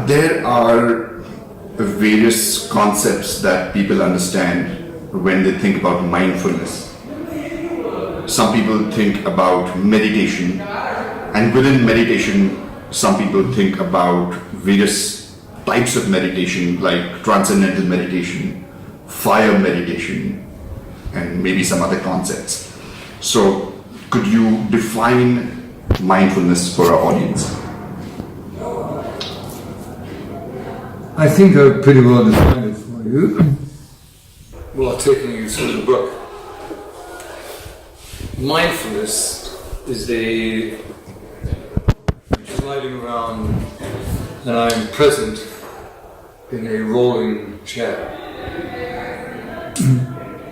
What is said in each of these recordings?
There are various concepts that people understand when they think about mindfulness. Some people think about meditation, and within meditation, some people think about various types of meditation like transcendental meditation, fire meditation, and maybe some other concepts. So, could you define mindfulness for our audience? I think I've pretty well defined it for you while taking you through the book. Mindfulness is a sliding around and I'm present in a rolling chair.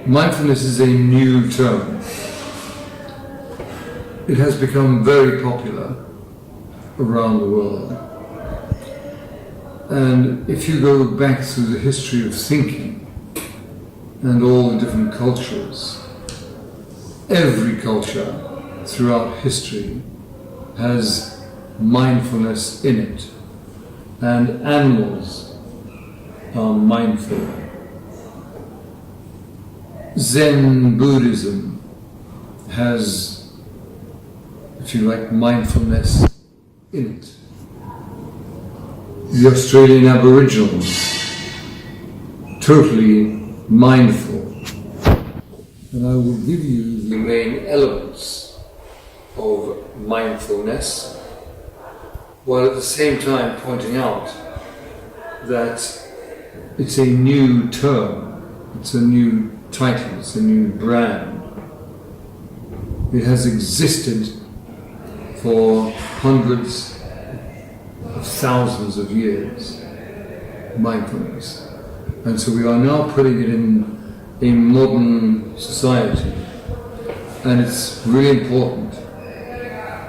Mindfulness is a new term. It has become very popular around the world. And if you go back through the history of thinking and all the different cultures, every culture throughout history has mindfulness in it. And animals are mindful. Zen Buddhism has, if you like, mindfulness in it. The Australian Aboriginals, totally mindful. And I will give you the main elements of mindfulness, while at the same time pointing out that it's a new term, it's a new title, it's a new brand. It has existed for hundreds of thousands of years, mindfulness. And so we are now putting it in a modern society. And it's really important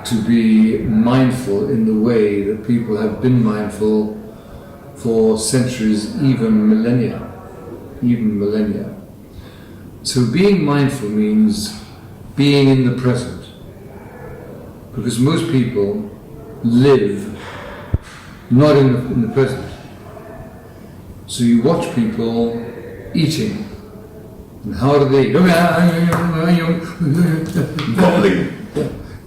to be mindful in the way that people have been mindful for centuries, even millennia. So being mindful means being in the present. Because most people live not in the present. So you watch people eating. And how do they eat?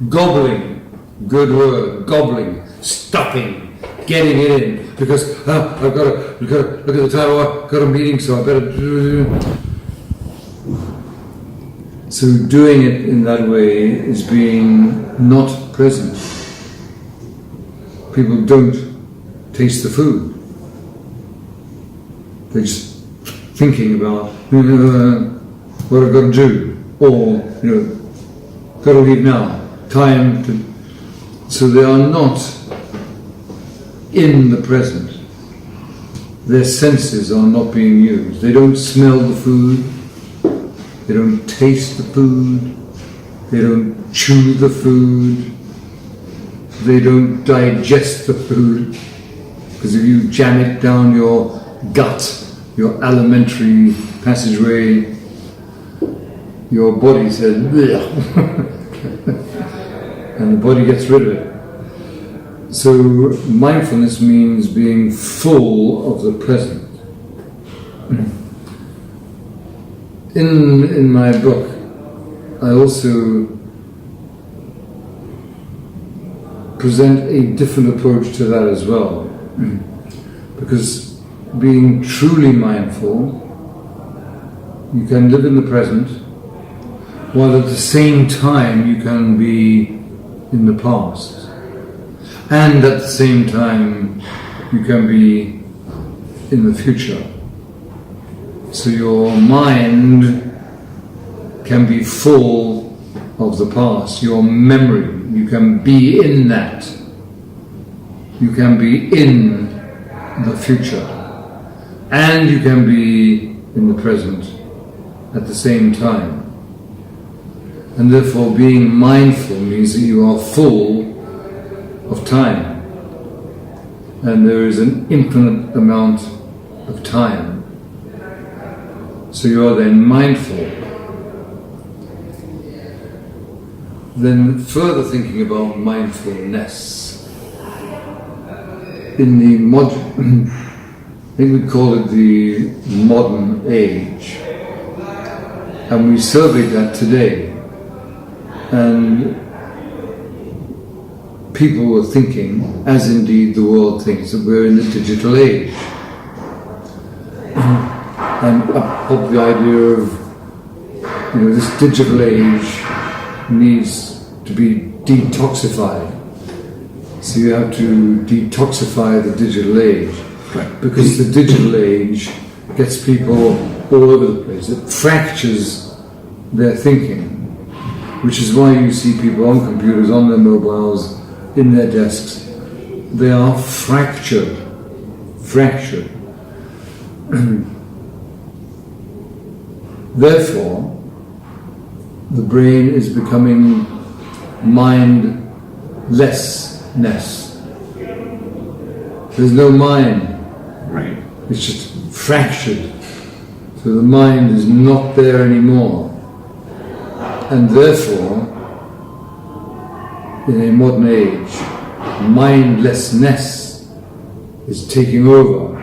Gobbling. Good word. Gobbling. Stuffing. Getting it in. Because I've got to look at the time. I've got a meeting, so I better do. So doing it in that way is being not present. People don't taste the food. They're just thinking about what I've got to do, or got to leave now. Time to. So they are not in the present. Their senses are not being used. They don't smell the food. They don't taste the food. They don't chew the food. They don't digest the food. Because if you jam it down your gut, your alimentary passageway, your body says, and the body gets rid of it. So mindfulness means being full of the present. In my book, I also present a different approach to that as well. Because being truly mindful, you can live in the present, while at the same time you can be in the past. And at the same time you can be in the future. So your mind can be full of the past, your memory, you can be in that. You can be in the future, and you can be in the present at the same time. And therefore being mindful means that you are full of time, and there is an infinite amount of time. So you are then mindful. Then further thinking about mindfulness. in the I think we call it the modern age, and we surveyed that today, and people were thinking, as indeed the world thinks, that we're in the digital age. And up the idea of, this digital age needs to be detoxified. So you have to detoxify the digital age. Right. Because the digital age gets people all over the place. It fractures their thinking, which is why you see people on computers, on their mobiles, in their desks. They are fractured. Therefore, the brain is becoming mindlessness. There's no mind. Right. It's just fractured. So the mind is not there anymore. And therefore, in a modern age, mindlessness is taking over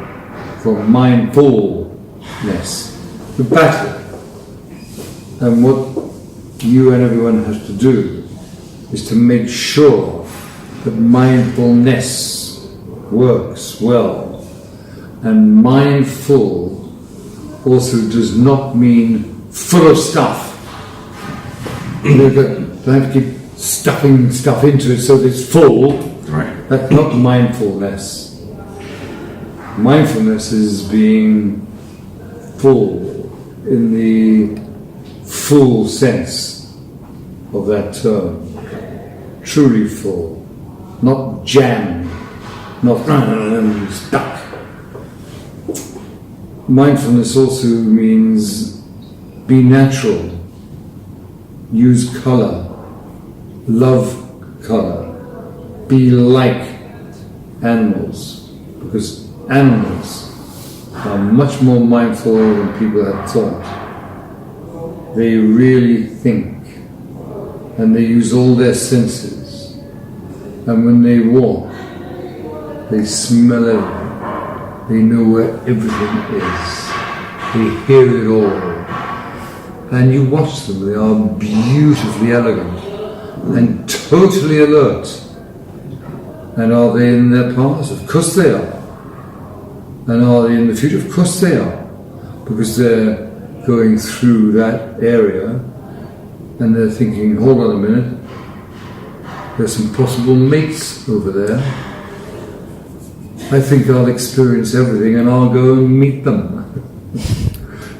from mindfulness. The battle. And what you and everyone has to do is to make sure that mindfulness works well. And mindful also does not mean full of stuff. You don't have to keep stuffing stuff into it so that it's full. Right. That's not mindfulness. Mindfulness is being full in the full sense of that term. Truly full. Not jammed. Not stuck. Mindfulness also means be natural. Use color. Love color. Be like animals. Because animals are much more mindful than people had thought. They really think. And they use all their senses. And when they walk, they smell everything. They know where everything is. They hear it all. And you watch them, they are beautifully elegant and totally alert. And are they in their past? Of course they are. And are they in the future? Of course they are. Because they're going through that area and they're thinking, hold on a minute, there's some possible mates over there. I think I'll experience everything and I'll go and meet them.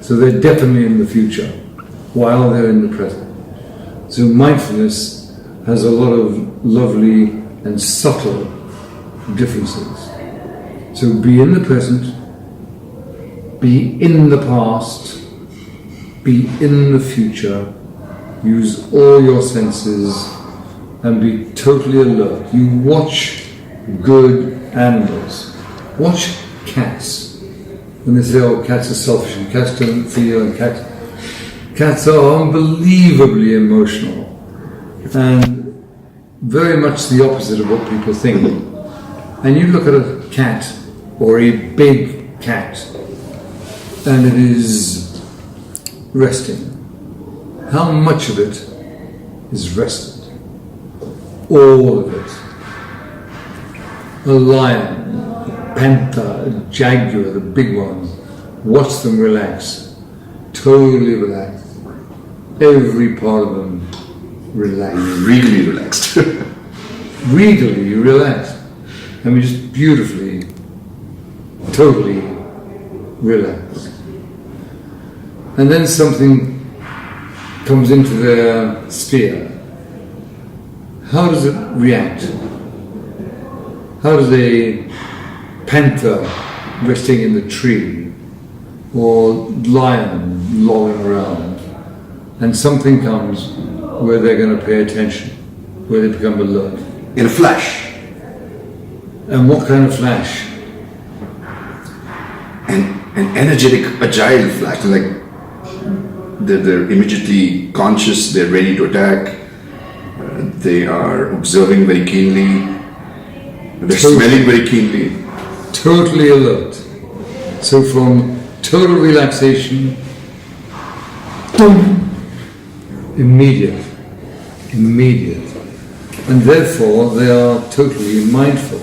So they're definitely in the future while they're in the present. So mindfulness has a lot of lovely and subtle differences. So be in the present, be in the past, be in the future, use all your senses and be totally alert. You watch good animals. Watch cats. When they say, oh, cats are selfish and cats don't feel and cats are unbelievably emotional and very much the opposite of what people think. And you look at a cat or a big cat and it is resting. How much of it is rested? All of it. A lion, a panther, a jaguar, the big ones, watch them relax, totally relaxed. Every part of them relaxed. Regally relaxed. Regally relaxed. I mean, just beautifully, totally relaxed. And then something comes into their sphere. How does it react? How does a panther resting in the tree or lion lolling around and something comes where they're going to pay attention, where they become alert? In a flash. And what kind of flash? An energetic, agile flash. Like they're immediately conscious, they're ready to attack, they are observing very keenly. They're smelling very keenly. Totally alert. So from total relaxation, boom, immediate. And therefore they are totally mindful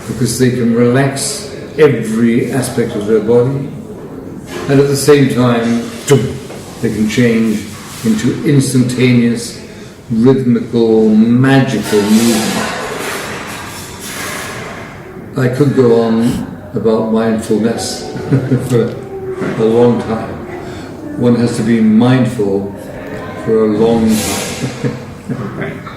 because they can relax every aspect of their body and at the same time they can change into instantaneous, rhythmical, magical movement. I could go on about mindfulness for a long time. One has to be mindful for a long time. Right.